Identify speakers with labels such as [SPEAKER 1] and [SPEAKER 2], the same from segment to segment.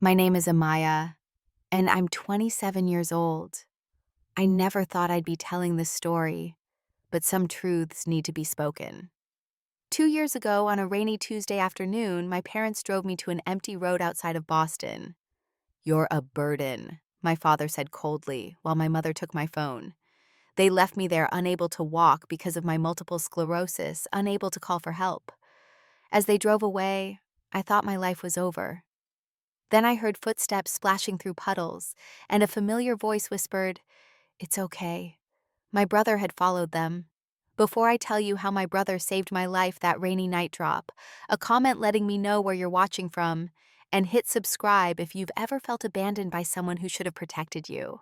[SPEAKER 1] My name is Amaya, and I'm 27 years old. I never thought I'd be telling this story, but some truths need to be spoken. 2 years ago, on a rainy Tuesday afternoon, my parents drove me to an empty road outside of Boston. "You're a burden," my father said coldly, while my mother took my phone. They left me there unable to walk because of my multiple sclerosis, unable to call for help. As they drove away, I thought my life was over. Then I heard footsteps splashing through puddles, and a familiar voice whispered, "It's okay." My brother had followed them. Before I tell you how my brother saved my life that rainy night, drop a comment letting me know where you're watching from, and hit subscribe if you've ever felt abandoned by someone who should have protected you.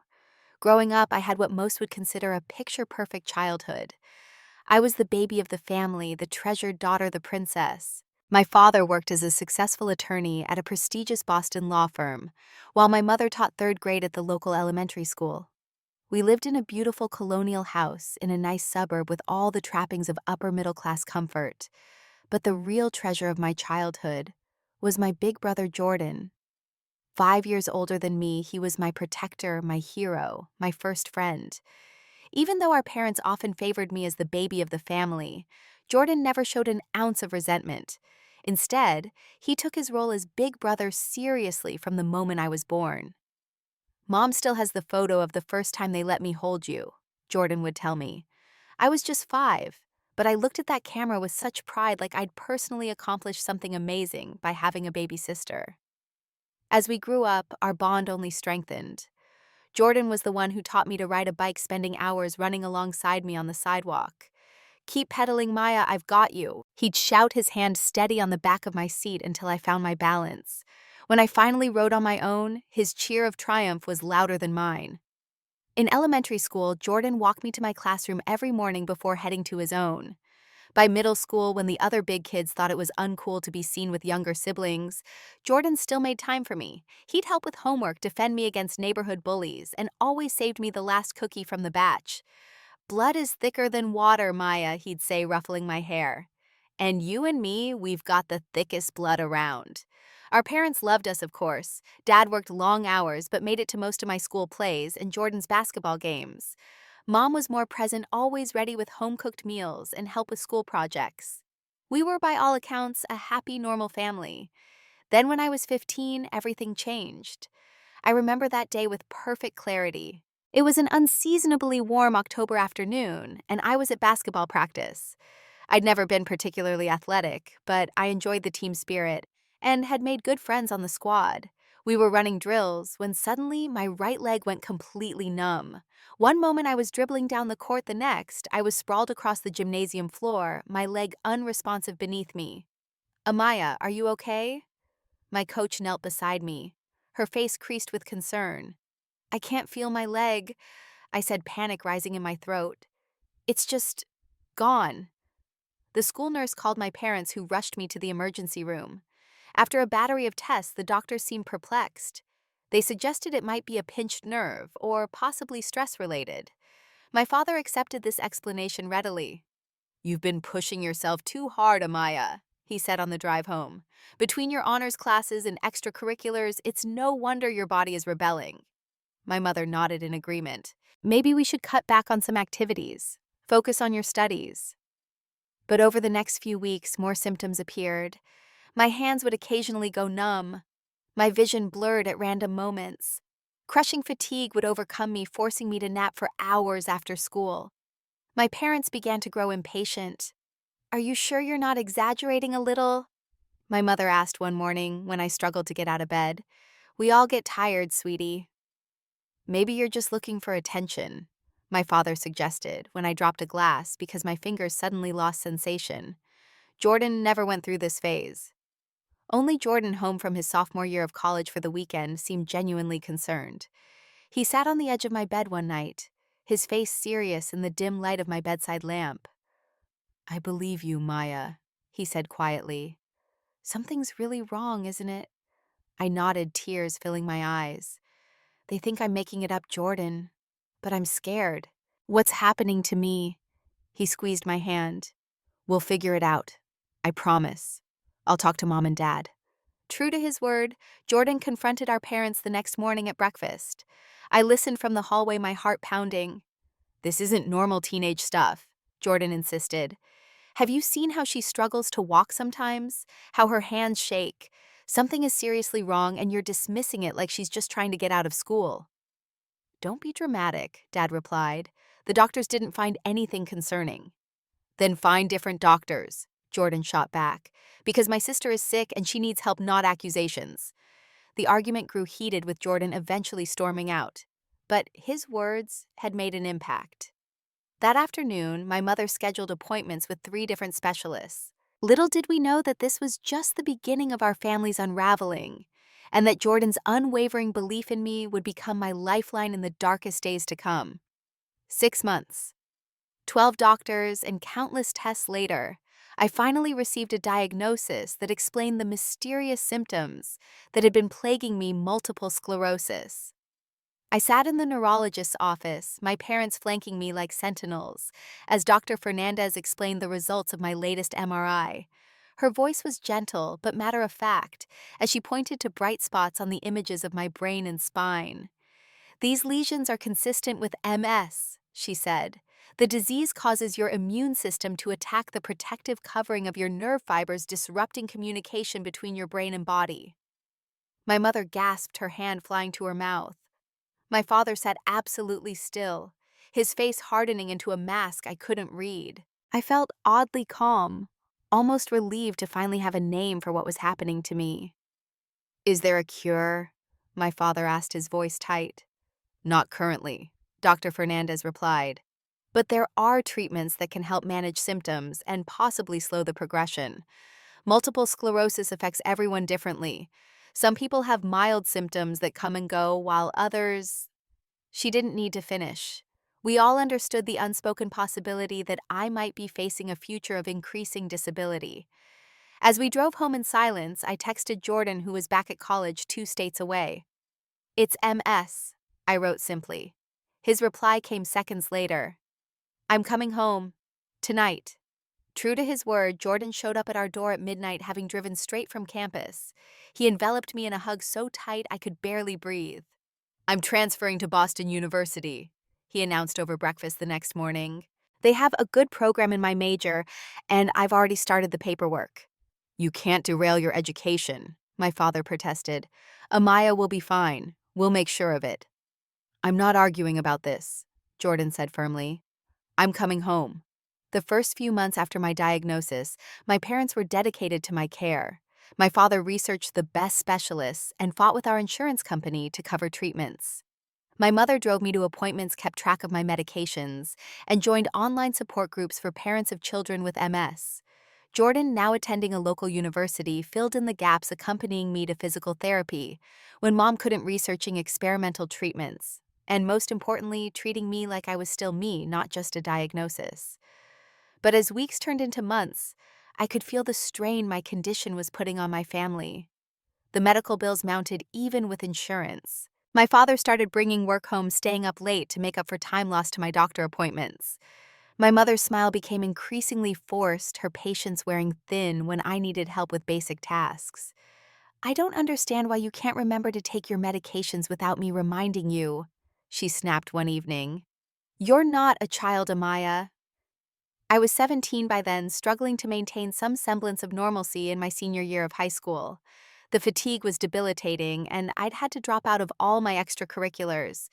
[SPEAKER 1] Growing up, I had what most would consider a picture-perfect childhood. I was the baby of the family, the treasured daughter, the princess. My father worked as a successful attorney at a prestigious Boston law firm, while my mother taught third grade at the local elementary school. We lived in a beautiful colonial house in a nice suburb with all the trappings of upper middle class comfort. But the real treasure of my childhood was my big brother Jordan. 5 years older than me, he was my protector, my hero, my first friend. Even though our parents often favored me as the baby of the family, Jordan never showed an ounce of resentment. Instead, he took his role as big brother seriously from the moment I was born. "Mom still has the photo of the first time they let me hold you," Jordan would tell me. I was just 5, but I looked at that camera with such pride, like I'd personally accomplished something amazing by having a baby sister. As we grew up, our bond only strengthened. Jordan was the one who taught me to ride a bike, spending hours running alongside me on the sidewalk. "Keep pedaling, Maya, I've got you." He'd shout, his hand steady on the back of my seat until I found my balance. When I finally rode on my own, his cheer of triumph was louder than mine. In elementary school, Jordan walked me to my classroom every morning before heading to his own. By middle school, when the other big kids thought it was uncool to be seen with younger siblings, Jordan still made time for me. He'd help with homework, defend me against neighborhood bullies, and always saved me the last cookie from the batch. "Blood is thicker than water, Maya," he'd say, ruffling my hair. "And you and me, we've got the thickest blood around." Our parents loved us, of course. Dad worked long hours but made it to most of my school plays and Jordan's basketball games. Mom was more present, always ready with home-cooked meals and help with school projects. We were, by all accounts, a happy, normal family. Then when I was 15, everything changed. I remember that day with perfect clarity. It was an unseasonably warm October afternoon, and I was at basketball practice. I'd never been particularly athletic, but I enjoyed the team spirit and had made good friends on the squad. We were running drills when suddenly my right leg went completely numb. One moment I was dribbling down the court, the next, I was sprawled across the gymnasium floor, my leg unresponsive beneath me. "Amaya, are you okay?" My coach knelt beside me, her face creased with concern. "I can't feel my leg," I said, panic rising in my throat. "It's just gone." The school nurse called my parents, who rushed me to the emergency room. After a battery of tests, the doctors seemed perplexed. They suggested it might be a pinched nerve or possibly stress-related. My father accepted this explanation readily. "You've been pushing yourself too hard, Amaya," he said on the drive home. "Between your honors classes and extracurriculars, it's no wonder your body is rebelling." My mother nodded in agreement. "Maybe we should cut back on some activities. Focus on your studies." But over the next few weeks, more symptoms appeared. My hands would occasionally go numb. My vision blurred at random moments. Crushing fatigue would overcome me, forcing me to nap for hours after school. My parents began to grow impatient. "Are you sure you're not exaggerating a little?" my mother asked one morning when I struggled to get out of bed. "We all get tired, sweetie." "Maybe you're just looking for attention," my father suggested when I dropped a glass because my fingers suddenly lost sensation. Jordan never went through this phase. Only Jordan, home from his sophomore year of college for the weekend, seemed genuinely concerned. He sat on the edge of my bed one night, his face serious in the dim light of my bedside lamp. "I believe you, Maya," he said quietly. "Something's really wrong, isn't it?" I nodded, tears filling my eyes. "They think I'm making it up, Jordan, but I'm scared." "What's happening to me?" He squeezed my hand. "We'll figure it out. I promise. I'll talk to Mom and Dad." True to his word, Jordan confronted our parents the next morning at breakfast. I listened from the hallway, my heart pounding. "This isn't normal teenage stuff," Jordan insisted. "Have you seen how she struggles to walk sometimes? How her hands shake? Something is seriously wrong and you're dismissing it like she's just trying to get out of school." "Don't be dramatic," Dad replied. "The doctors didn't find anything concerning." "Then find different doctors," Jordan shot back, "because my sister is sick and she needs help, not accusations." The argument grew heated, with Jordan eventually storming out. But his words had made an impact. That afternoon, my mother scheduled appointments with 3 different specialists. Little did we know that this was just the beginning of our family's unraveling, and that Jordan's unwavering belief in me would become my lifeline in the darkest days to come. 6 months, 12 doctors, and countless tests later, I finally received a diagnosis that explained the mysterious symptoms that had been plaguing me: multiple sclerosis. I sat in the neurologist's office, my parents flanking me like sentinels, as Dr. Fernandez explained the results of my latest MRI. Her voice was gentle but matter of fact as she pointed to bright spots on the images of my brain and spine. "These lesions are consistent with MS," she said. "The disease causes your immune system to attack the protective covering of your nerve fibers, disrupting communication between your brain and body." My mother gasped, her hand flying to her mouth. My father sat absolutely still, his face hardening into a mask I couldn't read. I felt oddly calm, almost relieved to finally have a name for what was happening to me. "Is there a cure?" my father asked, his voice tight. "Not currently," Dr. Fernandez replied. "But there are treatments that can help manage symptoms and possibly slow the progression. Multiple sclerosis affects everyone differently. Some people have mild symptoms that come and go, while others—" She didn't need to finish. We all understood the unspoken possibility that I might be facing a future of increasing disability. As we drove home in silence, I texted Jordan, who was back at college 2 states away. "It's MS," I wrote simply. His reply came seconds later. "I'm coming home. Tonight." True to his word, Jordan showed up at our door at midnight, having driven straight from campus. He enveloped me in a hug so tight I could barely breathe. "I'm transferring to Boston University," he announced over breakfast the next morning. "They have a good program in my major, and I've already started the paperwork." "You can't derail your education," my father protested. "Amaya will be fine. We'll make sure of it." "I'm not arguing about this," Jordan said firmly. "I'm coming home." The first few months after my diagnosis, my parents were dedicated to my care. My father researched the best specialists and fought with our insurance company to cover treatments. My mother drove me to appointments, kept track of my medications, and joined online support groups for parents of children with MS. Jordan, now attending a local university, filled in the gaps, accompanying me to physical therapy when Mom couldn't, researching experimental treatments, and most importantly, treating me like I was still me, not just a diagnosis. But as weeks turned into months, I could feel the strain my condition was putting on my family. The medical bills mounted even with insurance. My father started bringing work home, staying up late to make up for time lost to my doctor appointments. My mother's smile became increasingly forced, her patience wearing thin when I needed help with basic tasks. "I don't understand why you can't remember to take your medications without me reminding you," she snapped one evening. "You're not a child, Amaya." I was 17 by then, struggling to maintain some semblance of normalcy in my senior year of high school. The fatigue was debilitating, and I'd had to drop out of all my extracurriculars.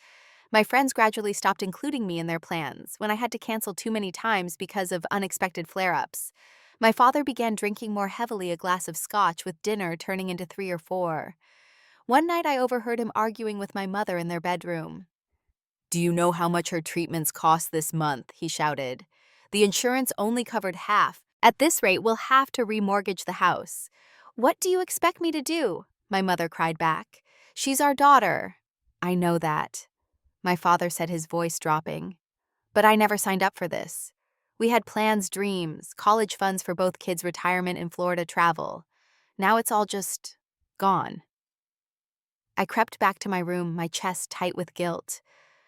[SPEAKER 1] My friends gradually stopped including me in their plans when I had to cancel too many times because of unexpected flare-ups. My father began drinking more heavily, a glass of scotch with dinner turning into 3 or 4. One night I overheard him arguing with my mother in their bedroom. "Do you know how much her treatments cost this month?" he shouted. "The insurance only covered half. At this rate, we'll have to remortgage the house." "What do you expect me to do?" my mother cried back. "She's our daughter." "I know that," my father said, his voice dropping. "But I never signed up for this. We had plans, dreams, college funds for both kids, retirement, and Florida travel. Now it's all just gone." I crept back to my room, my chest tight with guilt.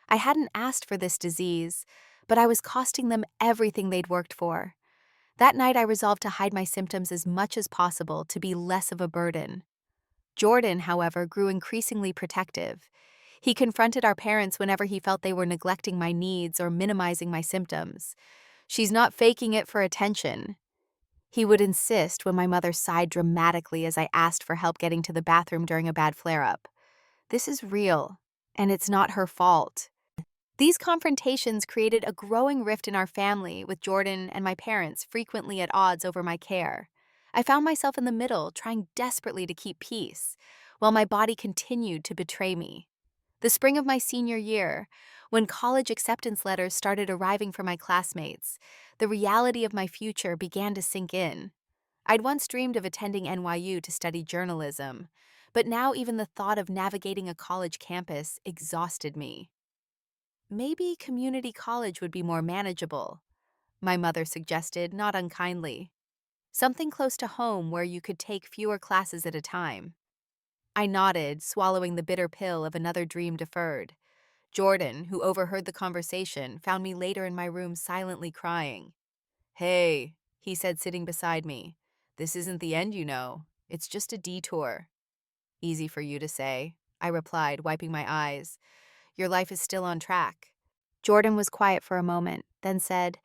[SPEAKER 1] I hadn't asked for this disease, but I was costing them everything they'd worked for. That night I resolved to hide my symptoms as much as possible, to be less of a burden. Jordan, however, grew increasingly protective. He confronted our parents whenever he felt they were neglecting my needs or minimizing my symptoms. "She's not faking it for attention," he would insist when my mother sighed dramatically as I asked for help getting to the bathroom during a bad flare-up. "This is real, and it's not her fault." These confrontations created a growing rift in our family, with Jordan and my parents frequently at odds over my care. I found myself in the middle, trying desperately to keep peace, while my body continued to betray me. The spring of my senior year, when college acceptance letters started arriving for my classmates, the reality of my future began to sink in. I'd once dreamed of attending NYU to study journalism, but now even the thought of navigating a college campus exhausted me. "Maybe community college would be more manageable," my mother suggested, not unkindly. "Something close to home where you could take fewer classes at a time." I nodded, swallowing the bitter pill of another dream deferred. Jordan, who overheard the conversation, found me later in my room silently crying. "Hey," he said, sitting beside me. "This isn't the end, you know. It's just a detour." "Easy for you to say," I replied, wiping my eyes. "Your life is still on track." Jordan was quiet for a moment, then said,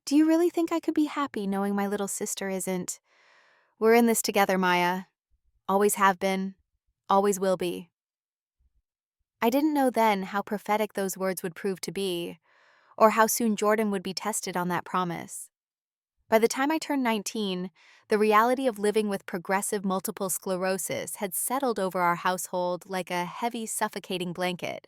[SPEAKER 1] "Do you really think I could be happy knowing my little sister isn't? We're in this together, Maya. Always have been, always will be." I didn't know then how prophetic those words would prove to be, or how soon Jordan would be tested on that promise. By the time I turned 19, the reality of living with progressive multiple sclerosis had settled over our household like a heavy, suffocating blanket.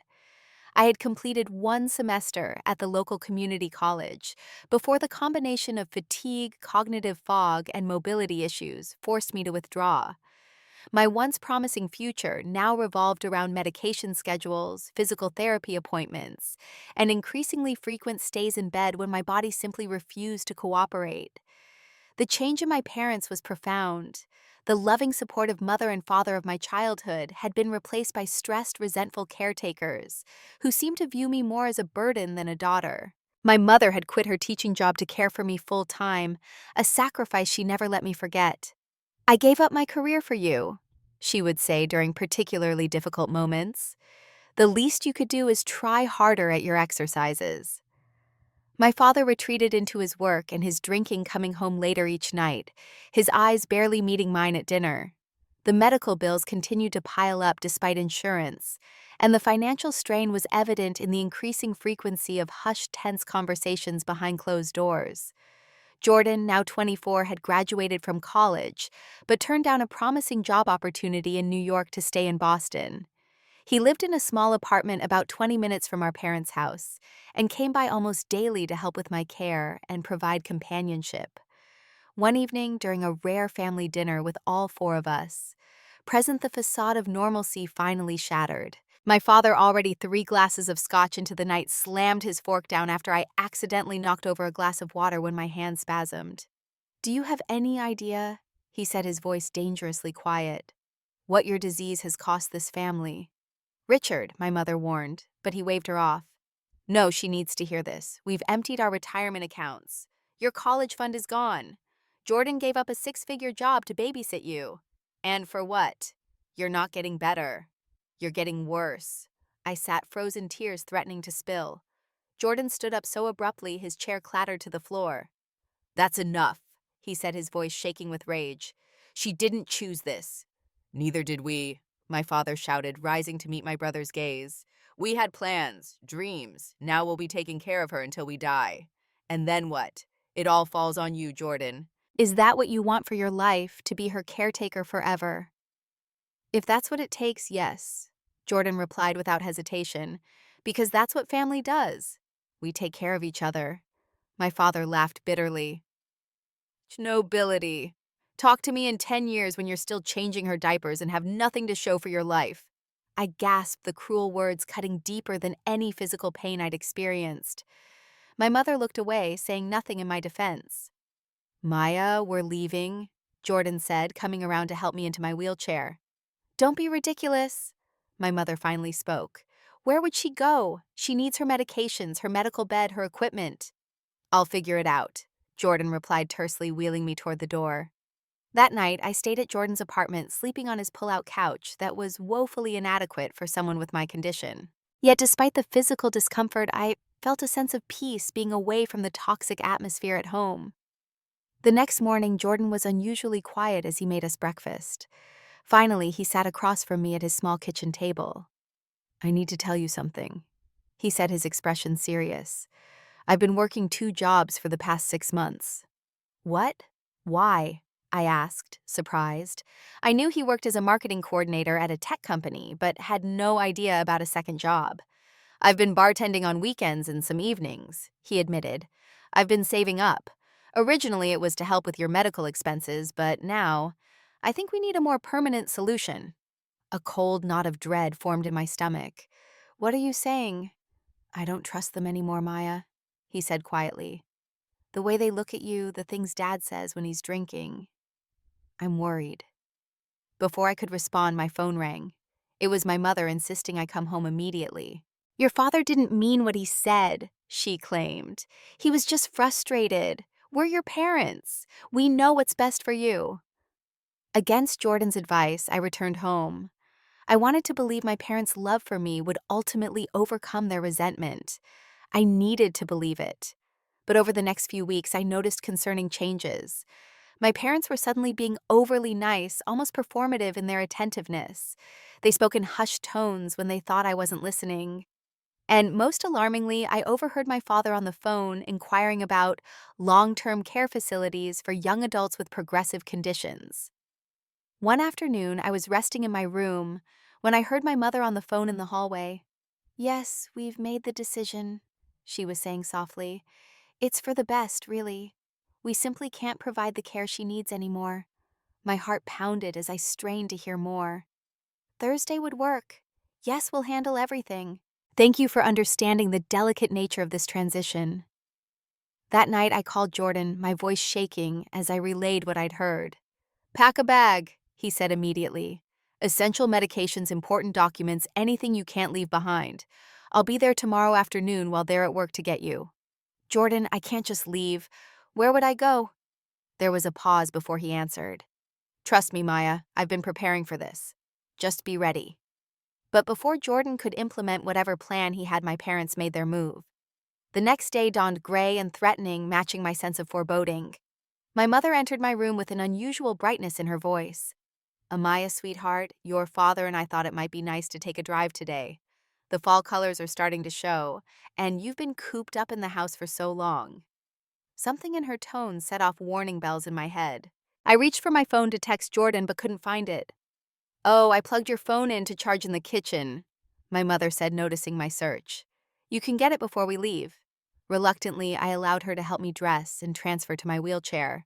[SPEAKER 1] I had completed one semester at the local community college before the combination of fatigue, cognitive fog, and mobility issues forced me to withdraw. My once promising future now revolved around medication schedules, physical therapy appointments, and increasingly frequent stays in bed when my body simply refused to cooperate. The change in my parents was profound. The loving, supportive mother and father of my childhood had been replaced by stressed, resentful caretakers who seemed to view me more as a burden than a daughter. My mother had quit her teaching job to care for me full time, a sacrifice she never let me forget. "I gave up my career for you," she would say during particularly difficult moments. "The least you could do is try harder at your exercises." My father retreated into his work and his drinking, coming home later each night, his eyes barely meeting mine at dinner. The medical bills continued to pile up despite insurance, and the financial strain was evident in the increasing frequency of hushed, tense conversations behind closed doors. Jordan, now 24, had graduated from college, but turned down a promising job opportunity in New York to stay in Boston. He lived in a small apartment about 20 minutes from our parents' house, and came by almost daily to help with my care and provide companionship. One evening, during a rare family dinner with all four of us, present, the facade of normalcy finally shattered. My father, already 3 glasses of scotch into the night, slammed his fork down after I accidentally knocked over a glass of water when my hand spasmed. "Do you have any idea," he said, his voice dangerously quiet, "what your disease has cost this family?" "Richard," my mother warned, but he waved her off. "No, she needs to hear this. We've emptied our retirement accounts. Your college fund is gone. Jordan gave up a 6-figure job to babysit you. And for what? You're not getting better. You're getting worse." I sat, frozen, tears threatening to spill. Jordan stood up so abruptly his chair clattered to the floor. "That's enough," he said, his voice shaking with rage. "She didn't choose this." "Neither did we," my father shouted, rising to meet my brother's gaze. "We had plans, dreams. Now we'll be taking care of her until we die. And then what? It all falls on you, Jordan." "Is that what you want for your life, to be her caretaker forever?" "If that's what it takes, yes," Jordan replied without hesitation, "because that's what family does. We take care of each other." My father laughed bitterly. "Nobility. Talk to me in 10 years when you're still changing her diapers and have nothing to show for your life." I gasped, the cruel words cutting deeper than any physical pain I'd experienced. My mother looked away, saying nothing in my defense. "Maya, we're leaving," Jordan said, coming around to help me into my wheelchair. "Don't be ridiculous." My mother finally spoke. "Where would she go? She needs her medications, her medical bed, her equipment." "I'll figure it out," Jordan replied tersely, wheeling me toward the door. That night, I stayed at Jordan's apartment, sleeping on his pull-out couch that was woefully inadequate for someone with my condition. Yet despite the physical discomfort, I felt a sense of peace being away from the toxic atmosphere at home. The next morning, Jordan was unusually quiet as he made us breakfast. Finally, he sat across from me at his small kitchen table. "I need to tell you something," he said, his expression serious. "I've been working 2 jobs for the past 6 months." "What? Why?" I asked, surprised. I knew he worked as a marketing coordinator at a tech company, but had no idea about a second job. "I've been bartending on weekends and some evenings," he admitted. "I've been saving up. Originally, it was to help with your medical expenses, but now, I think we need a more permanent solution." A cold knot of dread formed in my stomach. "What are you saying?" "I don't trust them anymore, Maya," he said quietly. "The way they look at you, the things Dad says when he's drinking. I'm worried." Before I could respond, my phone rang. It was my mother insisting I come home immediately. "Your father didn't mean what he said," she claimed. "He was just frustrated. We're your parents. We know what's best for you." Against Jordan's advice, I returned home. I wanted to believe my parents' love for me would ultimately overcome their resentment. I needed to believe it. But over the next few weeks, I noticed concerning changes. My parents were suddenly being overly nice, almost performative in their attentiveness. They spoke in hushed tones when they thought I wasn't listening. And most alarmingly, I overheard my father on the phone inquiring about long-term care facilities for young adults with progressive conditions. One afternoon, I was resting in my room when I heard my mother on the phone in the hallway. "Yes, we've made the decision," she was saying softly. "It's for the best, really. We simply can't provide the care she needs anymore." My heart pounded as I strained to hear more. "Thursday would work. Yes, we'll handle everything. Thank you for understanding the delicate nature of this transition." That night, I called Jordan, my voice shaking as I relayed what I'd heard. "Pack a bag," he said immediately. "Essential medications, important documents, anything you can't leave behind. I'll be there tomorrow afternoon while they're at work to get you." "Jordan, I can't just leave. Where would I go?" There was a pause before he answered. "Trust me, Maya, I've been preparing for this. Just be ready." But before Jordan could implement whatever plan he had, my parents made their move. The next day dawned gray and threatening, matching my sense of foreboding. My mother entered my room with an unusual brightness in her voice. "Amaya, sweetheart, your father and I thought it might be nice to take a drive today. The fall colors are starting to show, and you've been cooped up in the house for so long." Something in her tone set off warning bells in my head. I reached for my phone to text Jordan but couldn't find it. "Oh, I plugged your phone in to charge in the kitchen," my mother said, noticing my search. "You can get it before we leave." Reluctantly, I allowed her to help me dress and transfer to my wheelchair.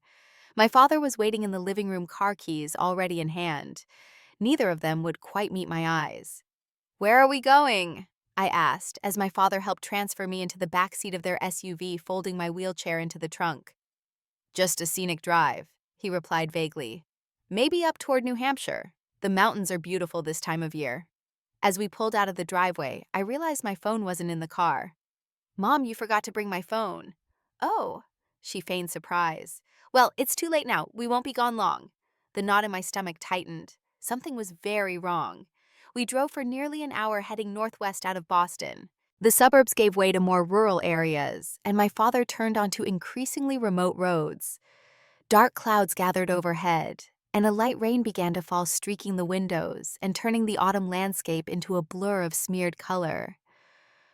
[SPEAKER 1] My father was waiting in the living room, car keys already in hand. Neither of them would quite meet my eyes. "Where are we going?" I asked, as my father helped transfer me into the back seat of their SUV, folding my wheelchair into the trunk. "Just a scenic drive," he replied vaguely. "Maybe up toward New Hampshire. The mountains are beautiful this time of year." As we pulled out of the driveway, I realized my phone wasn't in the car. "Mom, you forgot to bring my phone." "Oh," she feigned surprise. "Well, it's too late now. We won't be gone long." The knot in my stomach tightened. Something was very wrong. We drove for nearly an hour, heading northwest out of Boston. The suburbs gave way to more rural areas, and my father turned onto increasingly remote roads. Dark clouds gathered overhead, and a light rain began to fall, streaking the windows and turning the autumn landscape into a blur of smeared color.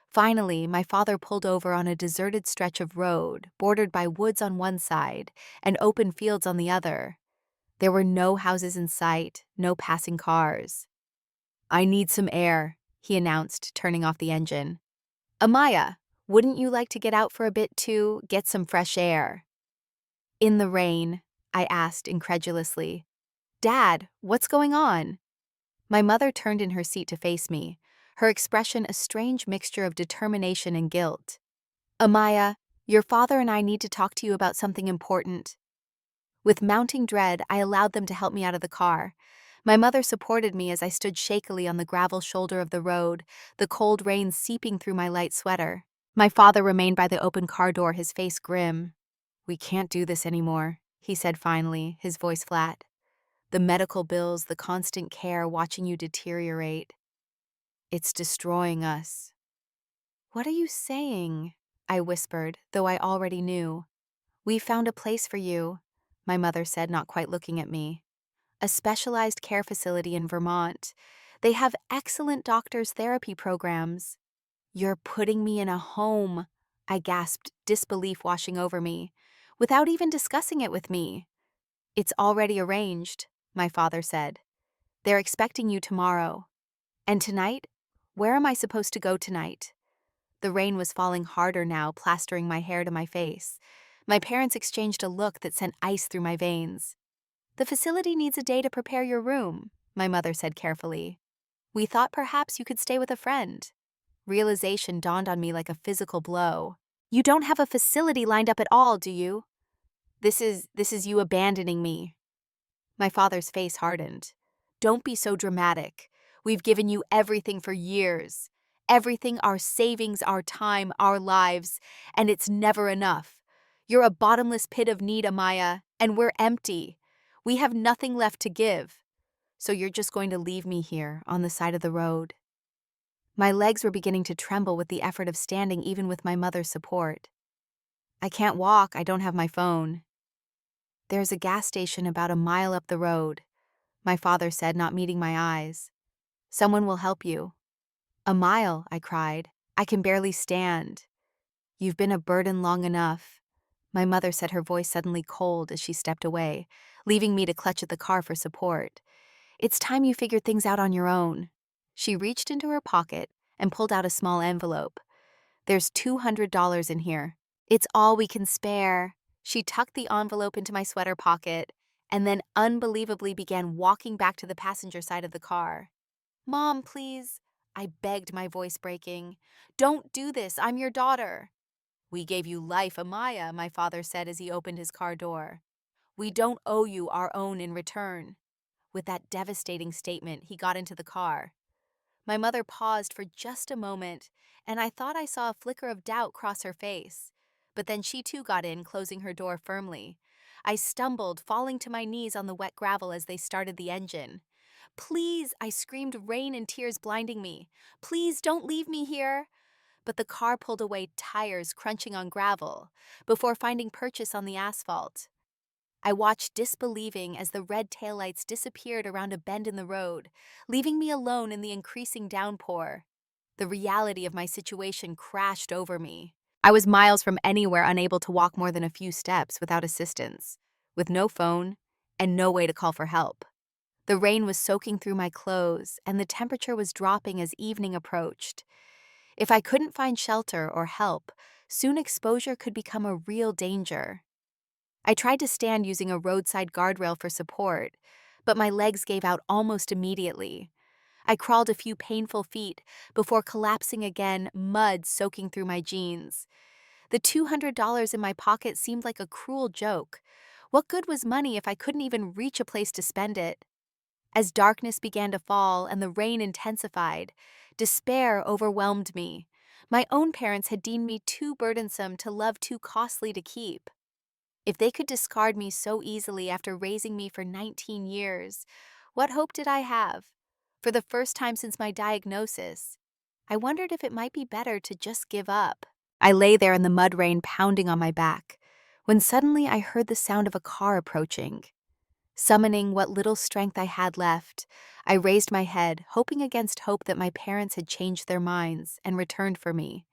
[SPEAKER 1] Finally, my father pulled over on a deserted stretch of road, bordered by woods on one side and open fields on the other. There were no houses in sight, no passing cars. "I need some air," he announced, turning off the engine. "Amaya, wouldn't you like to get out for a bit too, get some fresh air?" "In the rain?" I asked incredulously. "Dad, what's going on?" My mother turned in her seat to face me, her expression a strange mixture of determination and guilt. "Amaya, your father and I need to talk to you about something important." With mounting dread, I allowed them to help me out of the car. My mother supported me as I stood shakily on the gravel shoulder of the road, the cold rain seeping through my light sweater. My father remained by the open car door, his face grim. "We can't do this anymore," he said finally, his voice flat. The medical bills, the constant care, watching you deteriorate. It's destroying us. What are you saying? I whispered, though I already knew. We found a place for you, my mother said, not quite looking at me. A specialized care facility in Vermont. They have excellent doctors' therapy programs. You're putting me in a home, I gasped, disbelief washing over me, without even discussing it with me. It's already arranged, my father said. They're expecting you tomorrow. And tonight? Where am I supposed to go tonight? The rain was falling harder now, plastering my hair to my face. My parents exchanged a look that sent ice through my veins. The facility needs a day to prepare your room, my mother said carefully. We thought perhaps you could stay with a friend. Realization dawned on me like a physical blow. You don't have a facility lined up at all, do you? This is you abandoning me. My father's face hardened. Don't be so dramatic. We've given you everything for years. Everything, our savings, our time, our lives, and it's never enough. You're a bottomless pit of need, Amaya, and we're empty. We have nothing left to give. So you're just going to leave me here on the side of the road. My legs were beginning to tremble with the effort of standing even with my mother's support. I can't walk, I don't have my phone. There's a gas station about a mile up the road, my father said, not meeting my eyes. Someone will help you. A mile, I cried. I can barely stand. You've been a burden long enough. My mother said, her voice suddenly cold as she stepped away, leaving me to clutch at the car for support. It's time you figured things out on your own. She reached into her pocket and pulled out a small envelope. There's $200 in here. It's all we can spare. She tucked the envelope into my sweater pocket and then unbelievably began walking back to the passenger side of the car. Mom, please, I begged, my voice breaking. Don't do this, I'm your daughter. We gave you life, Amaya, my father said as he opened his car door. We don't owe you our own in return. With that devastating statement, he got into the car. My mother paused for just a moment, and I thought I saw a flicker of doubt cross her face. But then she too got in, closing her door firmly. I stumbled, falling to my knees on the wet gravel as they started the engine. Please, I screamed, rain and tears blinding me. Please don't leave me here. But the car pulled away, tires crunching on gravel, before finding purchase on the asphalt. I watched disbelieving as the red taillights disappeared around a bend in the road, leaving me alone in the increasing downpour. The reality of my situation crashed over me. I was miles from anywhere, unable to walk more than a few steps without assistance, with no phone and no way to call for help. The rain was soaking through my clothes, and the temperature was dropping as evening approached. If I couldn't find shelter or help, soon exposure could become a real danger. I tried to stand using a roadside guardrail for support, but my legs gave out almost immediately. I crawled a few painful feet before collapsing again, mud soaking through my jeans. The $200 in my pocket seemed like a cruel joke. What good was money if I couldn't even reach a place to spend it? As darkness began to fall and the rain intensified, despair overwhelmed me. My own parents had deemed me too burdensome, to love too costly to keep. If they could discard me so easily after raising me for 19 years, what hope did I have? For the first time since my diagnosis, I wondered if it might be better to just give up. I lay there in the mud rain pounding on my back, when suddenly I heard the sound of a car approaching. Summoning what little strength I had left, I raised my head, hoping against hope that my parents had changed their minds and returned for me.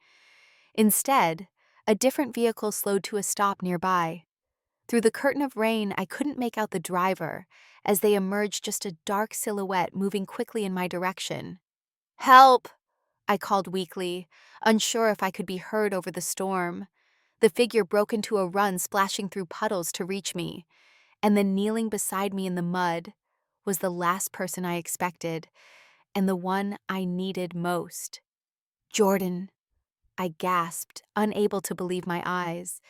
[SPEAKER 1] Instead, a different vehicle slowed to a stop nearby. Through the curtain of rain, I couldn't make out the driver, as they emerged, just a dark silhouette moving quickly in my direction. Help! I called weakly, unsure if I could be heard over the storm. The figure broke into a run, splashing through puddles to reach me, and then kneeling beside me in the mud was the last person I expected, and the one I needed most. Jordan, I gasped, unable to believe my eyes.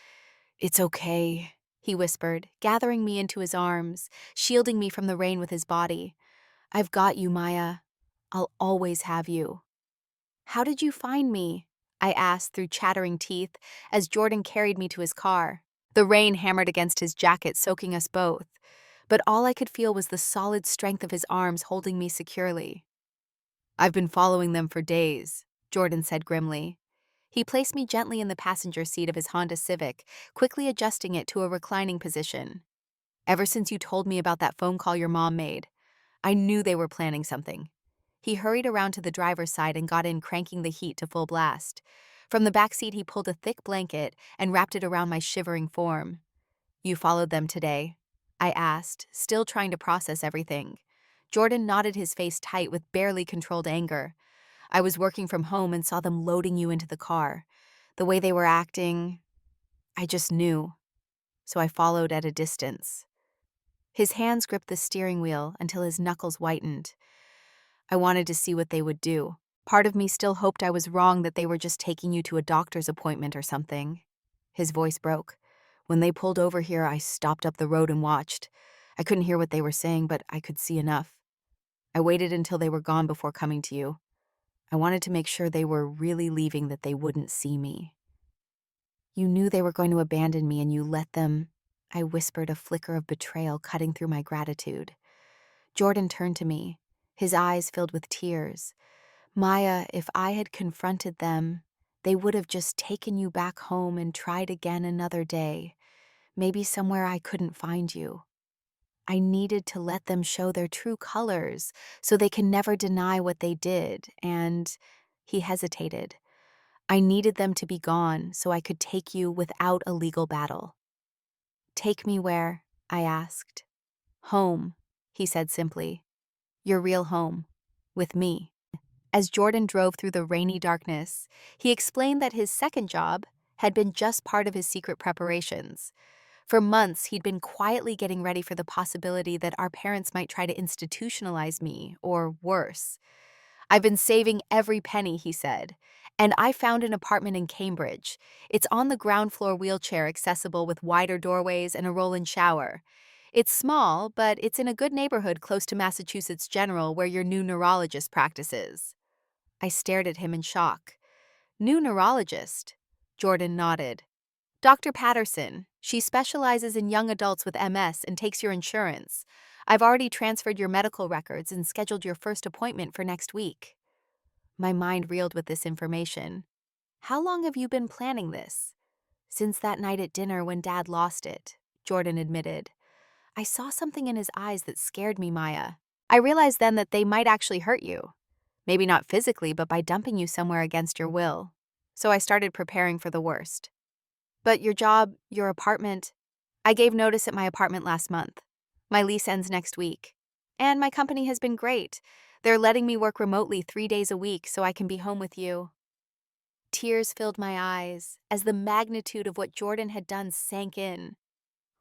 [SPEAKER 1] It's okay, he whispered, gathering me into his arms, shielding me from the rain with his body. I've got you, Maya. I'll always have you. How did you find me? I asked through chattering teeth as Jordan carried me to his car. The rain hammered against his jacket, soaking us both. but all I could feel was the solid strength of his arms holding me securely. "I've been following them for days," Jordan said grimly. He placed me gently in the passenger seat of his Honda Civic, quickly adjusting it to a reclining position. "Ever since you told me about that phone call your mom made, I knew they were planning something." He hurried around to the driver's side and got in, cranking the heat to full blast. From the back seat, he pulled a thick blanket and wrapped it around my shivering form. "You followed them today?" I asked, still trying to process everything. Jordan nodded, his face tight with barely controlled anger. "I was working from home and saw them loading you into the car. The way they were acting, I just knew. So I followed at a distance." His hands gripped the steering wheel until his knuckles whitened. "I wanted to see what they would do. Part of me still hoped I was wrong, that they were just taking you to a doctor's appointment or something." His voice broke. "When they pulled over here, I stopped up the road and watched. I couldn't hear what they were saying, but I could see enough. I waited until they were gone before coming to you. I wanted to make sure they were really leaving, that they wouldn't see me." "You knew they were going to abandon me and you let them," I whispered, a flicker of betrayal cutting through my gratitude. Jordan turned to me, his eyes filled with tears. "Maya, if I had confronted them, they would have just taken you back home and tried again another day, maybe somewhere I couldn't find you. I needed to let them show their true colors so they can never deny what they did, and—" He hesitated. "I needed them to be gone so I could take you without a legal battle." "Take me where?" I asked. "Home," he said simply. "Your real home. With me." As Jordan drove through the rainy darkness, he explained that his second job had been just part of his secret preparations. For months, he'd been quietly getting ready for the possibility that our parents might try to institutionalize me, or worse. "I've been saving every penny," he said, "and I found an apartment in Cambridge. It's on the ground floor, wheelchair accessible with wider doorways and a roll-in shower. It's small, but it's in a good neighborhood close to Massachusetts General, where your new neurologist practices." I stared at him in shock. "New neurologist?" Jordan nodded. "Dr. Patterson. She specializes in young adults with MS and takes your insurance. I've already transferred your medical records and scheduled your first appointment for next week." My mind reeled with this information. "How long have you been planning this?" "Since that night at dinner when Dad lost it," Jordan admitted. "I saw something in his eyes that scared me, Maya. I realized then that they might actually hurt you. Maybe not physically, but by dumping you somewhere against your will. So I started preparing for the worst." "But your job, your apartment—" "I gave notice at my apartment last month. My lease ends next week. And my company has been great. They're letting me work remotely 3 days a week so I can be home with you." Tears filled my eyes as the magnitude of what Jordan had done sank in.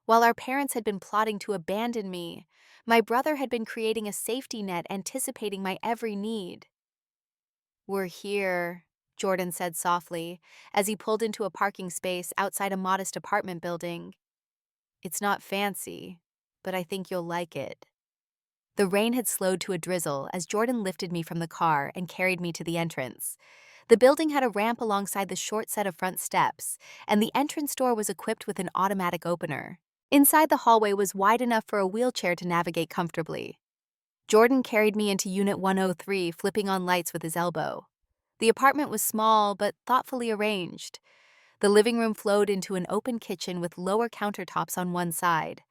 [SPEAKER 1] While our parents had been plotting to abandon me, my brother had been creating a safety net, anticipating my every need. "We're here," Jordan said softly, as he pulled into a parking space outside a modest apartment building. "It's not fancy, but I think you'll like it." The rain had slowed to a drizzle as Jordan lifted me from the car and carried me to the entrance. The building had a ramp alongside the short set of front steps, and the entrance door was equipped with an automatic opener. Inside, the hallway was wide enough for a wheelchair to navigate comfortably. Jordan carried me into Unit 103, flipping on lights with his elbow. The apartment was small but thoughtfully arranged. The living room flowed into an open kitchen with lower countertops on one side.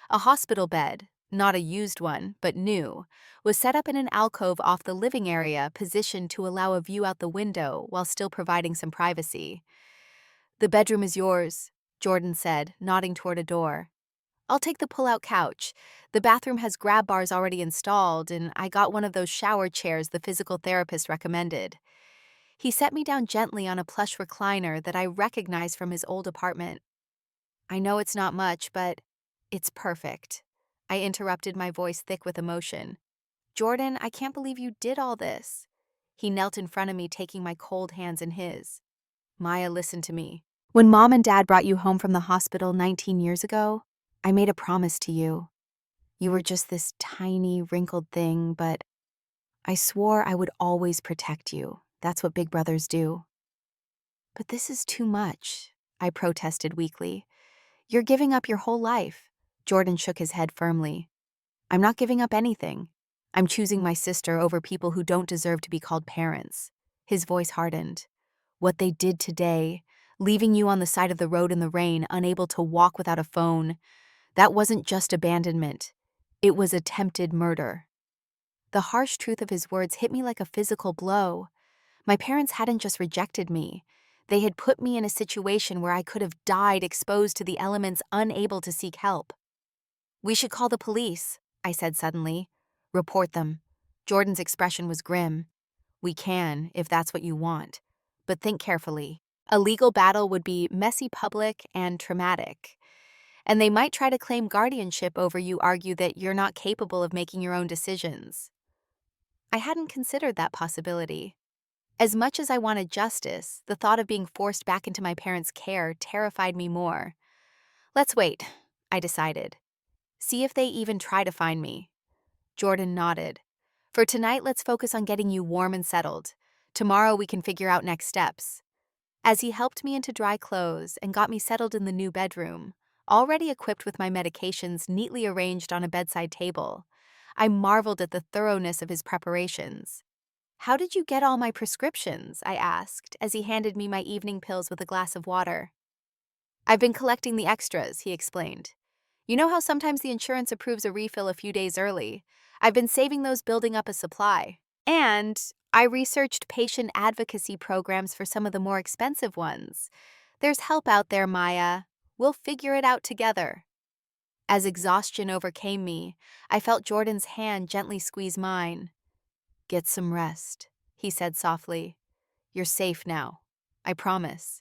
[SPEAKER 1] A hospital bed, not a used one, but new, was set up in an alcove off the living area, positioned to allow a view out the window while still providing some privacy. "The bedroom is yours," Jordan said, nodding toward a door. "I'll take the pull-out couch. The bathroom has grab bars already installed, and I got one of those shower chairs the physical therapist recommended." He set me down gently on a plush recliner that I recognized from his old apartment. "I know it's not much, but it's perfect." I interrupted, my voice thick with emotion. "Jordan, I can't believe you did all this." He knelt in front of me, taking my cold hands in his. "Maya, listen to me. When Mom and Dad brought you home from the hospital 19 years ago, I made a promise to you. You were just this tiny, wrinkled thing, but I swore I would always protect you. That's what big brothers do." "But this is too much," I protested weakly. "You're giving up your whole life. Jordan shook his head firmly. I'm not giving up anything. I'm choosing my sister over people who don't deserve to be called parents. His voice hardened. What they did today, leaving you on the side of the road in the rain, unable to walk without a phone, that wasn't just abandonment. It was attempted murder. The harsh truth of his words hit me like a physical blow. My parents hadn't just rejected me. They had put me in a situation where I could have died exposed to the elements, unable to seek help. We should call the police, I said suddenly. Report them. Jordan's expression was grim. We can, if that's what you want. But think carefully. A legal battle would be messy, public, and traumatic. And they might try to claim guardianship over you, argue that you're not capable of making your own decisions. I hadn't considered that possibility. As much as I wanted justice, the thought of being forced back into my parents' care terrified me more. Let's wait, I decided. See if they even try to find me. Jordan nodded. For tonight, let's focus on getting you warm and settled. Tomorrow we can figure out next steps. As he helped me into dry clothes and got me settled in the new bedroom, already equipped with my medications neatly arranged on a bedside table, I marveled at the thoroughness of his preparations. How did you get all my prescriptions? I asked as he handed me my evening pills with a glass of water. I've been collecting the extras, he explained. You know how sometimes the insurance approves a refill a few days early? I've been saving those, building up a supply. And I researched patient advocacy programs for some of the more expensive ones. There's help out there, Maya. We'll figure it out together. As exhaustion overcame me, I felt Jordan's hand gently squeeze mine. Get some rest, he said softly. You're safe now. I promise.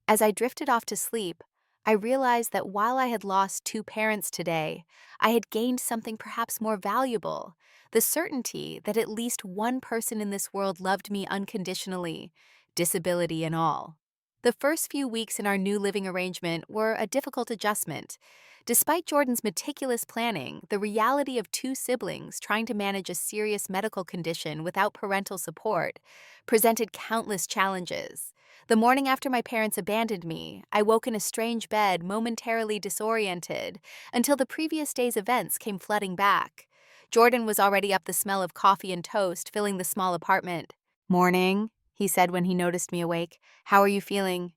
[SPEAKER 1] As I drifted off to sleep, I realized that while I had lost 2 parents today, I had gained something perhaps more valuable, the certainty that at least one person in this world loved me unconditionally, disability and all. The first few weeks in our new living arrangement were a difficult adjustment. Despite Jordan's meticulous planning, the reality of 2 siblings trying to manage a serious medical condition without parental support presented countless challenges. The morning after my parents abandoned me, I woke in a strange bed, momentarily disoriented, until the previous day's events came flooding back. Jordan was already up, the smell of coffee and toast filling the small apartment. Morning, he said when he noticed me awake. How are you feeling?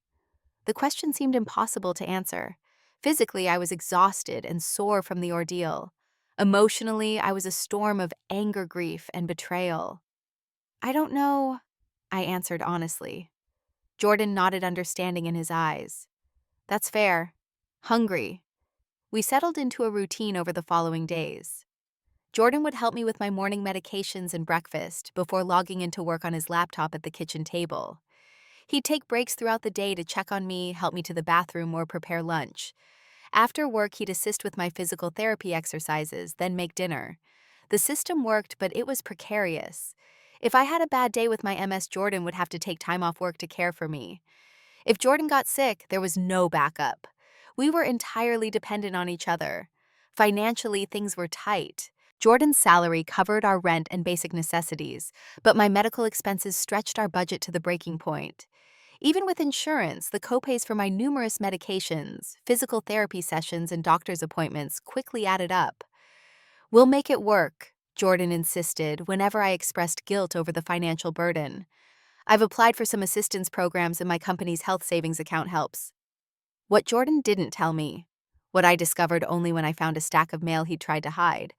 [SPEAKER 1] The question seemed impossible to answer. Physically, I was exhausted and sore from the ordeal. Emotionally, I was a storm of anger, grief, and betrayal. I don't know, I answered honestly. Jordan nodded, understanding in his eyes. That's fair. Hungry. We settled into a routine over the following days. Jordan would help me with my morning medications and breakfast before logging into work on his laptop at the kitchen table. He'd take breaks throughout the day to check on me, help me to the bathroom, or prepare lunch. After work, he'd assist with my physical therapy exercises, then make dinner. The system worked, but it was precarious. If I had a bad day with my MS, Jordan would have to take time off work to care for me. If Jordan got sick, there was no backup. We were entirely dependent on each other. Financially, things were tight. Jordan's salary covered our rent and basic necessities, but my medical expenses stretched our budget to the breaking point. Even with insurance, the copays for my numerous medications, physical therapy sessions, and doctor's appointments quickly added up. We'll make it work, Jordan insisted whenever I expressed guilt over the financial burden. I've applied for some assistance programs and my company's health savings account helps. What Jordan didn't tell me, what I discovered only when I found a stack of mail he'd tried to hide,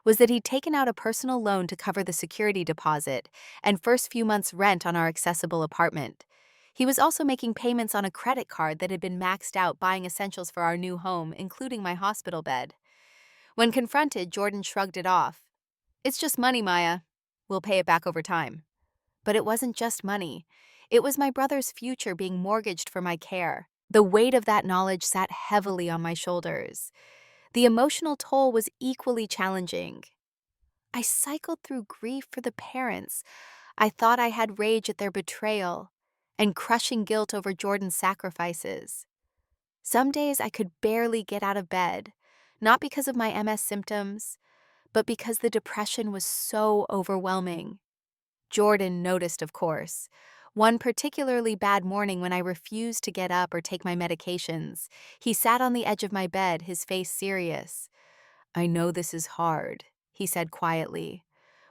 [SPEAKER 1] was that he'd taken out a personal loan to cover the security deposit and first few months' rent on our accessible apartment. He was also making payments on a credit card that had been maxed out, buying essentials for our new home, including my hospital bed. When confronted, Jordan shrugged it off. It's just money, Maya. We'll pay it back over time. But it wasn't just money. It was my brother's future being mortgaged for my care. The weight of that knowledge sat heavily on my shoulders. The emotional toll was equally challenging. I cycled through grief for the parents. I thought I had rage at their betrayal and crushing guilt over Jordan's sacrifices. Some days I could barely get out of bed, not because of my MS symptoms, but because the depression was so overwhelming. Jordan noticed, of course. One particularly bad morning when I refused to get up or take my medications, he sat on the edge of my bed, his face serious. "I know this is hard," he said quietly.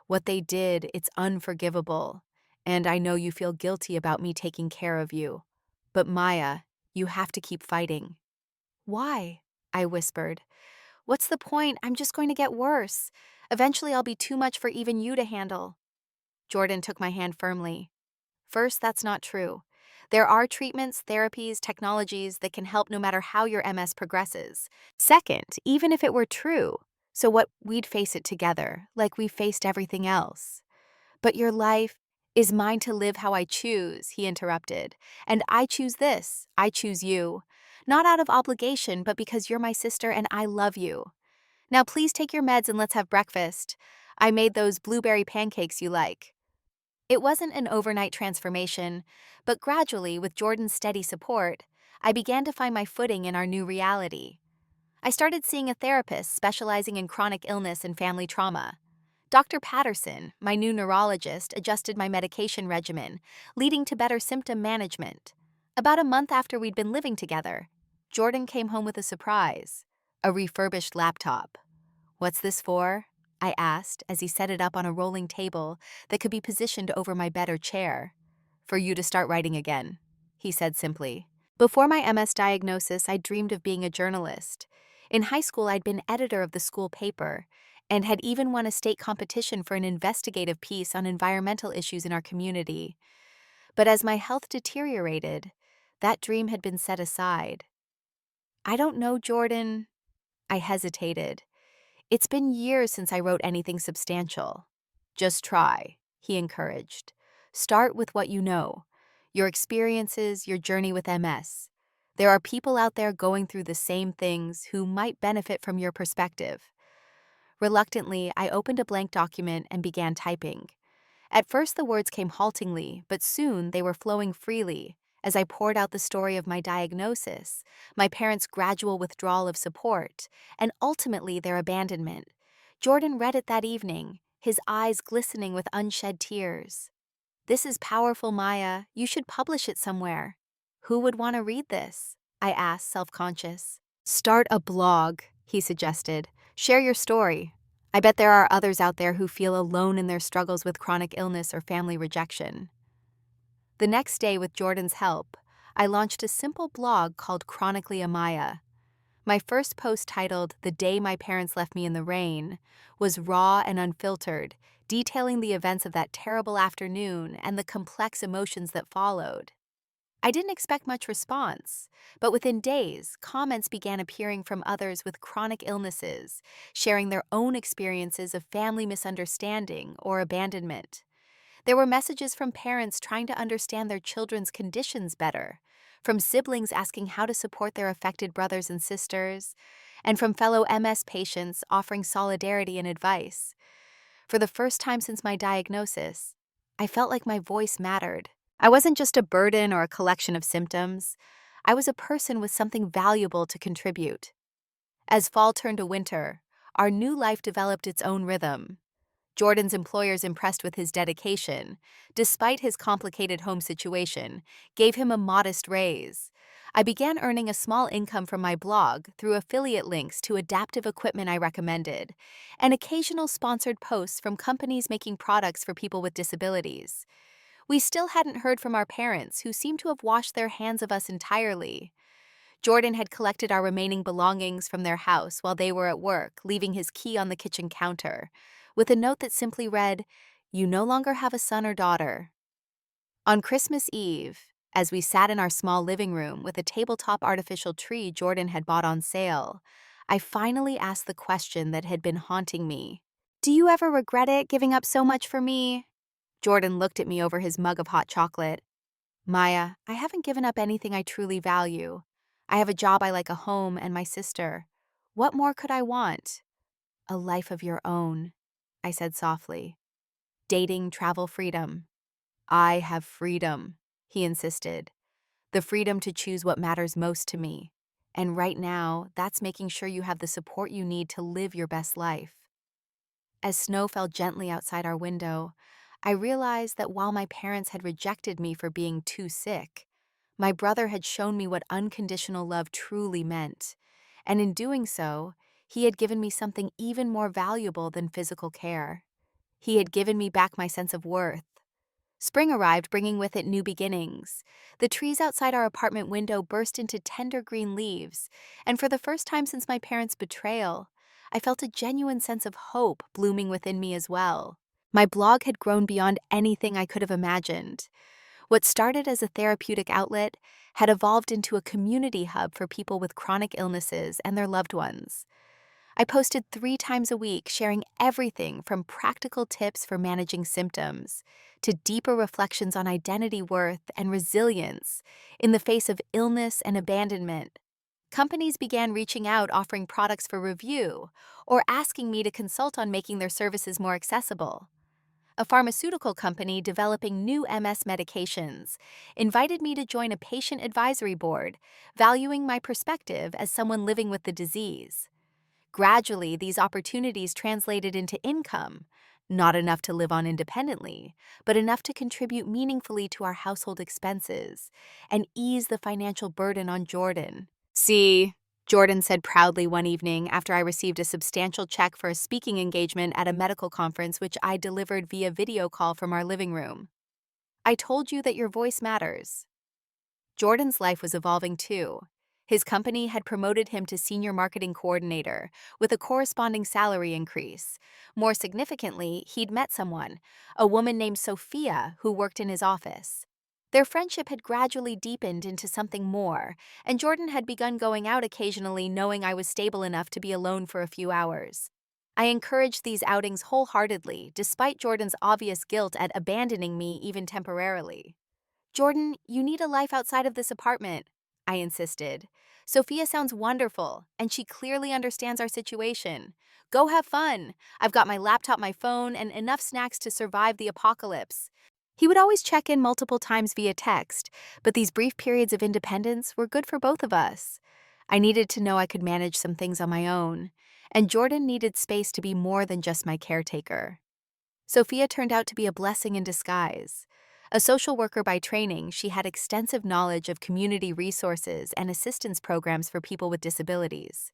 [SPEAKER 1] "What they did, it's unforgivable. And I know you feel guilty about me taking care of you. But Maya, you have to keep fighting." "Why?" I whispered. "What's the point? I'm just going to get worse. Eventually I'll be too much for even you to handle." Jordan took my hand firmly. "First, that's not true. There are treatments, therapies, technologies that can help no matter how your MS progresses. Second, even if it were true, so what, we'd face it together, like we faced everything else. But your life is mine to live how I choose," he interrupted. "And I choose this. I choose you. Not out of obligation, but because you're my sister and I love you. Now please take your meds and let's have breakfast. I made those blueberry pancakes you like." It wasn't an overnight transformation, but gradually, with Jordan's steady support, I began to find my footing in our new reality. I started seeing a therapist specializing in chronic illness and family trauma. Dr. Patterson, my new neurologist, adjusted my medication regimen, leading to better symptom management. About a month after we'd been living together, Jordan came home with a surprise: a refurbished laptop. "What's this for?" I asked as he set it up on a rolling table that could be positioned over my bed or chair. "For you to start writing again," he said simply. Before my MS diagnosis, I dreamed of being a journalist. In high school, I'd been editor of the school paper and had even won a state competition for an investigative piece on environmental issues in our community. But as my health deteriorated, that dream had been set aside. "I don't know, Jordan." I hesitated. "It's been years since I wrote anything substantial." "Just try," he encouraged. "Start with what you know, your experiences, your journey with MS. There are people out there going through the same things who might benefit from your perspective." Reluctantly, I opened a blank document and began typing. At first, the words came haltingly, but soon they were flowing freely as I poured out the story of my diagnosis, my parents' gradual withdrawal of support, and ultimately their abandonment. Jordan read it that evening, his eyes glistening with unshed tears. "This is powerful, Maya. You should publish it somewhere." "Who would want to read this?" I asked, self-conscious. "Start a blog," he suggested. "Share your story. I bet there are others out there who feel alone in their struggles with chronic illness or family rejection." The next day, with Jordan's help, I launched a simple blog called Chronically a Maya. My first post, titled "The Day My Parents Left Me in the Rain," was raw and unfiltered, detailing the events of that terrible afternoon and the complex emotions that followed. I didn't expect much response, but within days, comments began appearing from others with chronic illnesses, sharing their own experiences of family misunderstanding or abandonment. There were messages from parents trying to understand their children's conditions better, from siblings asking how to support their affected brothers and sisters, and from fellow MS patients offering solidarity and advice. For the first time since my diagnosis, I felt like my voice mattered. I wasn't just a burden or a collection of symptoms. I was a person with something valuable to contribute. As fall turned to winter, our new life developed its own rhythm. Jordan's employers, impressed with his dedication, despite his complicated home situation, gave him a modest raise. I began earning a small income from my blog through affiliate links to adaptive equipment I recommended, and occasional sponsored posts from companies making products for people with disabilities. We still hadn't heard from our parents, who seemed to have washed their hands of us entirely. Jordan had collected our remaining belongings from their house while they were at work, leaving his key on the kitchen counter, with a note that simply read, "You no longer have a son or daughter." On Christmas Eve, as we sat in our small living room with a tabletop artificial tree Jordan had bought on sale, I finally asked the question that had been haunting me. "Do you ever regret it, giving up so much for me?" Jordan looked at me over his mug of hot chocolate. "Maya, I haven't given up anything I truly value. I have a job I like, a home, and my sister. What more could I want?" "A life of your own," I said softly. "Dating, travel, freedom." "I have freedom," he insisted. "The freedom to choose what matters most to me. And right now, that's making sure you have the support you need to live your best life." As snow fell gently outside our window, I realized that while my parents had rejected me for being too sick, my brother had shown me what unconditional love truly meant. And in doing so, he had given me something even more valuable than physical care. He had given me back my sense of worth. Spring arrived, bringing with it new beginnings. The trees outside our apartment window burst into tender green leaves, and for the first time since my parents' betrayal, I felt a genuine sense of hope blooming within me as well. My blog had grown beyond anything I could have imagined. What started as a therapeutic outlet had evolved into a community hub for people with chronic illnesses and their loved ones. I posted 3 times a week, sharing everything from practical tips for managing symptoms to deeper reflections on identity worth and resilience in the face of illness and abandonment. Companies began reaching out offering products for review or asking me to consult on making their services more accessible. A pharmaceutical company developing new MS medications invited me to join a patient advisory board, valuing my perspective as someone living with the disease. Gradually, these opportunities translated into income, not enough to live on independently, but enough to contribute meaningfully to our household expenses and ease the financial burden on Jordan. See, Jordan said proudly one evening after I received a substantial check for a speaking engagement at a medical conference which I delivered via video call from our living room. I told you that your voice matters. Jordan's life was evolving too. His company had promoted him to senior marketing coordinator, with a corresponding salary increase. More significantly, he'd met someone, a woman named Sophia, who worked in his office. Their friendship had gradually deepened into something more, and Jordan had begun going out occasionally, knowing I was stable enough to be alone for a few hours. I encouraged these outings wholeheartedly, despite Jordan's obvious guilt at abandoning me even temporarily. Jordan, you need a life outside of this apartment, I insisted. Sophia sounds wonderful, and she clearly understands our situation. Go have fun. I've got my laptop, my phone, and enough snacks to survive the apocalypse. He would always check in multiple times via text, but these brief periods of independence were good for both of us. I needed to know I could manage some things on my own, and Jordan needed space to be more than just my caretaker. Sophia turned out to be a blessing in disguise. A social worker by training, she had extensive knowledge of community resources and assistance programs for people with disabilities.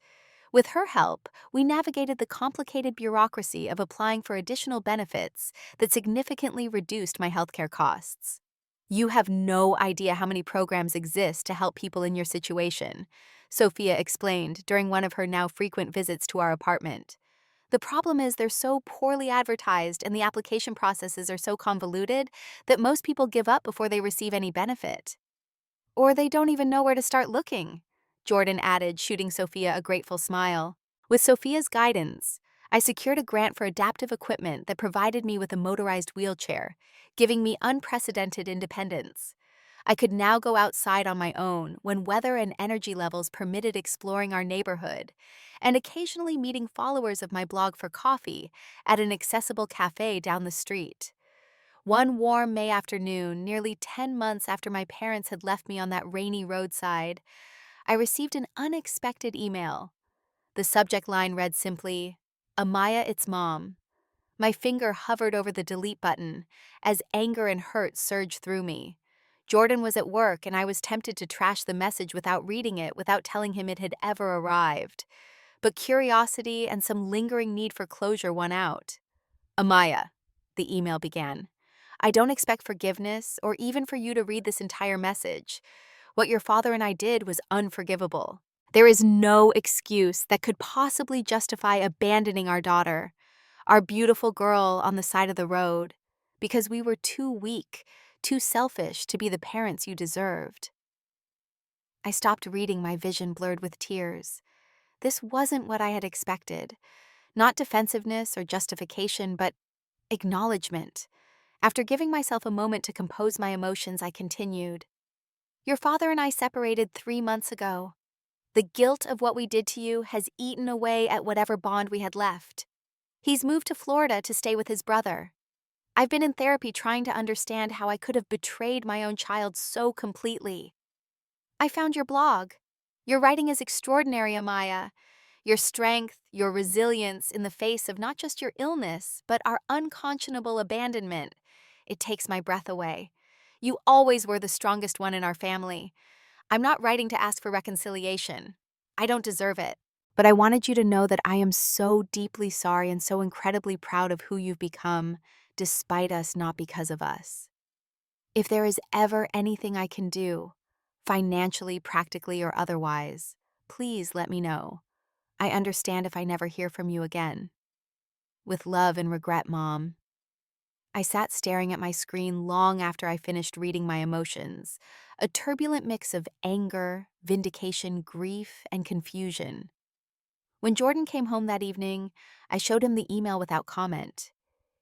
[SPEAKER 1] With her help, we navigated the complicated bureaucracy of applying for additional benefits that significantly reduced my healthcare costs. You have no idea how many programs exist to help people in your situation, Sophia explained during one of her now frequent visits to our apartment. The problem is they're so poorly advertised and the application processes are so convoluted that most people give up before they receive any benefit. Or they don't even know where to start looking, Jordan added, shooting Sophia a grateful smile. With Sophia's guidance, I secured a grant for adaptive equipment that provided me with a motorized wheelchair, giving me unprecedented independence. I could now go outside on my own when weather and energy levels permitted exploring our neighborhood, and occasionally meeting followers of my blog for coffee at an accessible cafe down the street. One warm May afternoon, nearly 10 months after my parents had left me on that rainy roadside, I received an unexpected email. The subject line read simply, "Amaya, it's Mom." My finger hovered over the delete button as anger and hurt surged through me. Jordan was at work, and I was tempted to trash the message without reading it, without telling him it had ever arrived. But curiosity and some lingering need for closure won out. "Amaya," the email began, "I don't expect forgiveness or even for you to read this entire message. What your father and I did was unforgivable. There is no excuse that could possibly justify abandoning our daughter, our beautiful girl on the side of the road, because we were too weak, too selfish to be the parents you deserved." I stopped reading, my vision blurred with tears. This wasn't what I had expected. Not defensiveness or justification, but acknowledgement. After giving myself a moment to compose my emotions, I continued. "Your father and I separated 3 months ago. The guilt of what we did to you has eaten away at whatever bond we had left. He's moved to Florida to stay with his brother. I've been in therapy trying to understand how I could have betrayed my own child so completely. I found your blog. Your writing is extraordinary, Amaya. Your strength, your resilience in the face of not just your illness, but our unconscionable abandonment. it takes my breath away. You always were the strongest one in our family. I'm not writing to ask for reconciliation. I don't deserve it. But I wanted you to know that I am so deeply sorry and so incredibly proud of who you've become, despite us, not because of us. If there is ever anything I can do, financially, practically, or otherwise, please let me know. I understand if I never hear from you again. With love and regret, Mom. I sat staring at my screen long after I finished reading my emotions, a turbulent mix of anger, vindication, grief, and confusion. When Jordan came home that evening, I showed him the email without comment.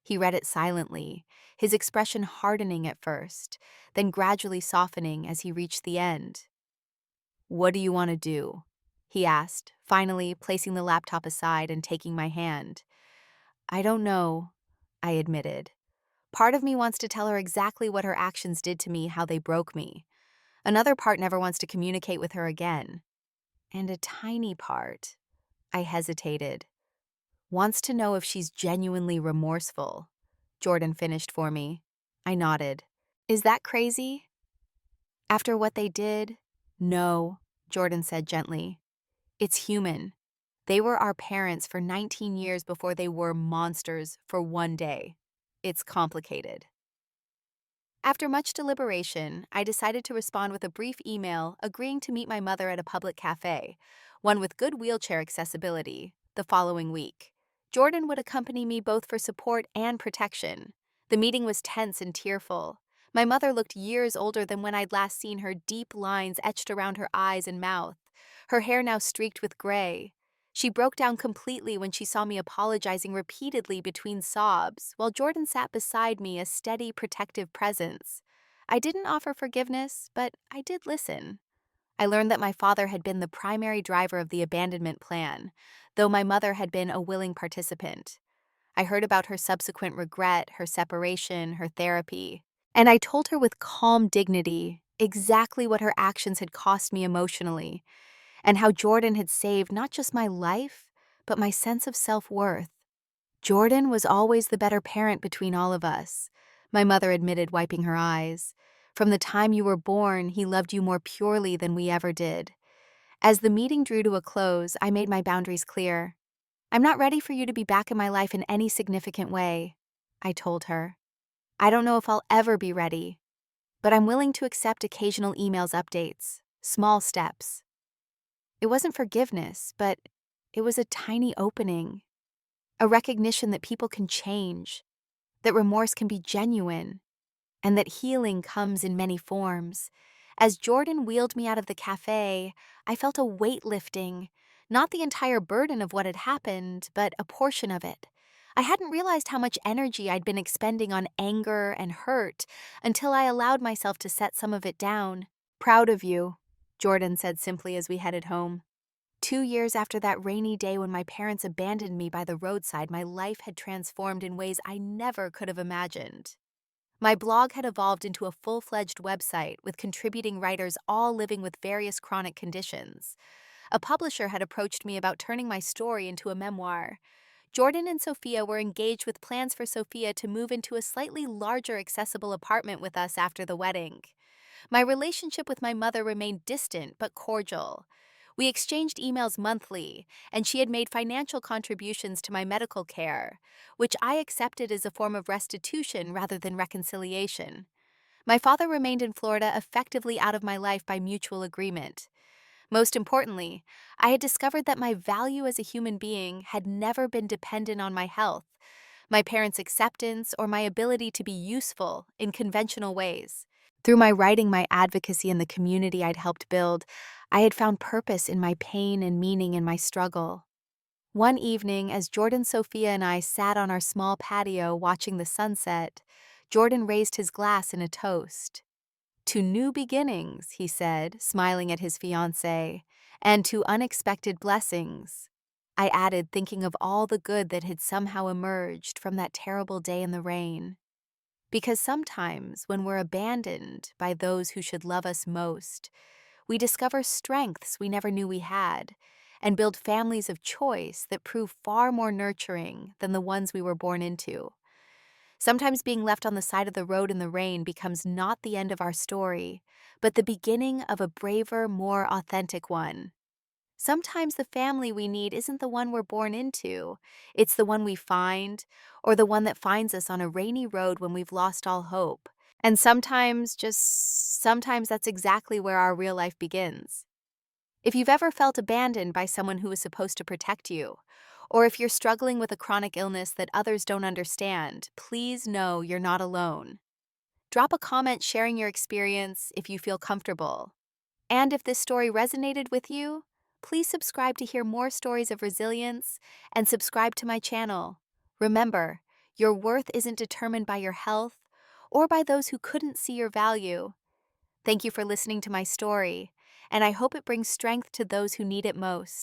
[SPEAKER 1] He read it silently, his expression hardening at first, then gradually softening as he reached the end. "What do you want to do?" he asked, finally placing the laptop aside and taking my hand. "I don't know," I admitted. Part of me wants to tell her exactly what her actions did to me, how they broke me. Another part never wants to communicate with her again. And a tiny part, I hesitated, wants to know if she's genuinely remorseful. Jordan finished for me. I nodded. Is that crazy? After what they did? No, Jordan said gently. It's human. They were our parents for 19 years before they were monsters for one day. It's complicated. After much deliberation, I decided to respond with a brief email agreeing to meet my mother at a public cafe, one with good wheelchair accessibility, the following week. Jordan would accompany me both for support and protection. The meeting was tense and tearful. My mother looked years older than when I'd last seen her, deep lines etched around her eyes and mouth, her hair now streaked with gray. She broke down completely when she saw me apologizing repeatedly between sobs, while Jordan sat beside me, a steady, protective presence. I didn't offer forgiveness, but I did listen. I learned that my father had been the primary driver of the abandonment plan, though my mother had been a willing participant. I heard about her subsequent regret, her separation, her therapy, and I told her with calm dignity exactly what her actions had cost me emotionally, and how Jordan had saved not just my life, but my sense of self-worth. Jordan was always the better parent between all of us, my mother admitted, wiping her eyes. From the time you were born, he loved you more purely than we ever did. As the meeting drew to a close, I made my boundaries clear. I'm not ready for you to be back in my life in any significant way, I told her. I don't know if I'll ever be ready, but I'm willing to accept occasional emails updates, small steps. It wasn't forgiveness, but it was a tiny opening, a recognition that people can change, that remorse can be genuine, and that healing comes in many forms. As Jordan wheeled me out of the cafe, I felt a weight lifting, not the entire burden of what had happened, but a portion of it. I hadn't realized how much energy I'd been expending on anger and hurt until I allowed myself to set some of it down. "Proud of you," Jordan said simply as we headed home. 2 years after that rainy day when my parents abandoned me by the roadside, my life had transformed in ways I never could have imagined. My blog had evolved into a full-fledged website with contributing writers all living with various chronic conditions. A publisher had approached me about turning my story into a memoir. Jordan and Sophia were engaged with plans for Sophia to move into a slightly larger accessible apartment with us after the wedding. My relationship with my mother remained distant but cordial. We exchanged emails monthly, and she had made financial contributions to my medical care, which I accepted as a form of restitution rather than reconciliation. My father remained in Florida, effectively out of my life by mutual agreement. Most importantly, I had discovered that my value as a human being had never been dependent on my health, my parents' acceptance, or my ability to be useful in conventional ways. Through my writing, my advocacy, and the community I'd helped build, I had found purpose in my pain and meaning in my struggle. One evening, as Jordan, Sophia, and I sat on our small patio watching the sunset, Jordan raised his glass in a toast. "To new beginnings," he said, smiling at his fiancée, "and to unexpected blessings." I added, thinking of all the good that had somehow emerged from that terrible day in the rain. Because sometimes, when we're abandoned by those who should love us most, we discover strengths we never knew we had, and build families of choice that prove far more nurturing than the ones we were born into. Sometimes being left on the side of the road in the rain becomes not the end of our story, but the beginning of a braver, more authentic one. Sometimes the family we need isn't the one we're born into, it's the one we find, or the one that finds us on a rainy road when we've lost all hope. And sometimes, just sometimes, that's exactly where our real life begins. If you've ever felt abandoned by someone who was supposed to protect you, or if you're struggling with a chronic illness that others don't understand, please know you're not alone. Drop a comment sharing your experience if you feel comfortable. And if this story resonated with you, please subscribe to hear more stories of resilience and subscribe to my channel. Remember, your worth isn't determined by your health or by those who couldn't see your value. Thank you for listening to my story, and I hope it brings strength to those who need it most.